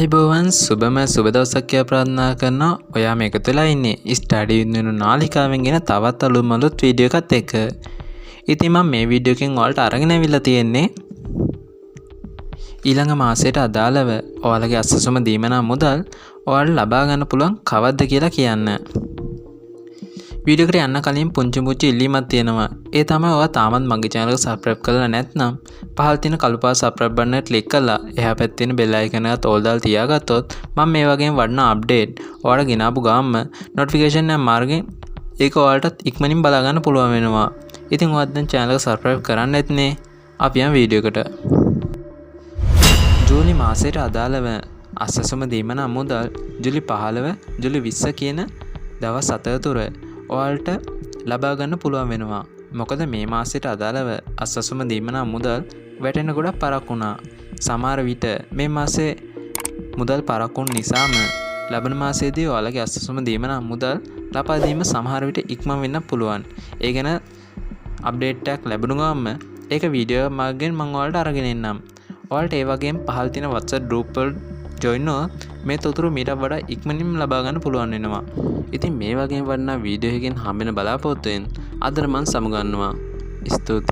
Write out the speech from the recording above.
ආයිබෝවන් සුබම සුබ දවසක් කියලා ප්‍රාර්ථනා කරනවා. ඔයා මේක තුලා ඉන්නේ ස්ටඩි විඳිනු නාලිකාවෙන් ගෙන තවත් අලුත් වීඩියෝ එකත් එක්ක. ඉතින් මම මේ වීඩියෝ එකෙන් ඔයාලට අරගෙන අවිල්ලා තියෙන්නේ ඊළඟ මාසයට අදාළව ඔයාලගේ අසසුම දීමනා මුදල් ඔයාලට ලබා ගන්න පුළුවන් කවද්ද කියලා කියන්න. වීඩියෝ එකට යන්න කලින් පුංචි ඉල්ලීමක් තියෙනවා. ඒ තමයි ඔයා තාමත් මගේ channel එක subscribe කරලා නැත්නම් පහළ තියෙන කළු පාට subscribe button එක click කරලා එහා පැත්තේ තියෙන bell icon එකත් all දාලා තියාගත්තොත් මම මේ වගේම වටිනා update ඔයාලට ගෙනාපු ගාම notification එක මාර්ගෙන් ඒක ඔයාලට ඉක්මනින් බලා ගන්න පුළුවන් වෙනවා. ඉතින් ඔයාත් දැන් channel එක subscribe කරන්න නැත්නේ. අපි යමු වීඩියෝ එකට. ජූලි මාසයට අදාළව අසසුම දීමනා මුදල් ජූලි 15 ජූලි 20 කියන දවස් 7 තුර ඔයාලට ලබා ගන්න පුළුවන් වෙනවා. මොකද මේ මාසයට අදාළව අසසුම දීමනා මුදල් වැටෙන ගොඩක් පරක් වුණා. සමහර විට මේ මාසේ මුදල් පරක් වුණ නිසාම ලබන මාසයේදී ඔයාලගේ අසසුම දීමනා මුදල් ලබා දීම සමහර විට ඉක්මන් වෙන්න පුළුවන්. ඒ ගැන අප්ඩේට් එකක් ලැබුණ ගමන් ඒක වීඩියෝ මාර්ගෙන් මම ඔයාලට අරගෙන එන්නම්. ඔයාලට ඒ වගේම පහළ තියෙන WhatsApp group වල join වුණොත් මේ තොතුරු මීට වඩා ඉක්මනින්ම ලබා ගන්න පුළුවන් වෙනවා. ඉතින් මේ වගේම වටිනා වීඩියෝ එකකින් හම්බෙන බලාපොරොත්තු වෙන අදට මම සමුගන්නවා. ස්තුතියි.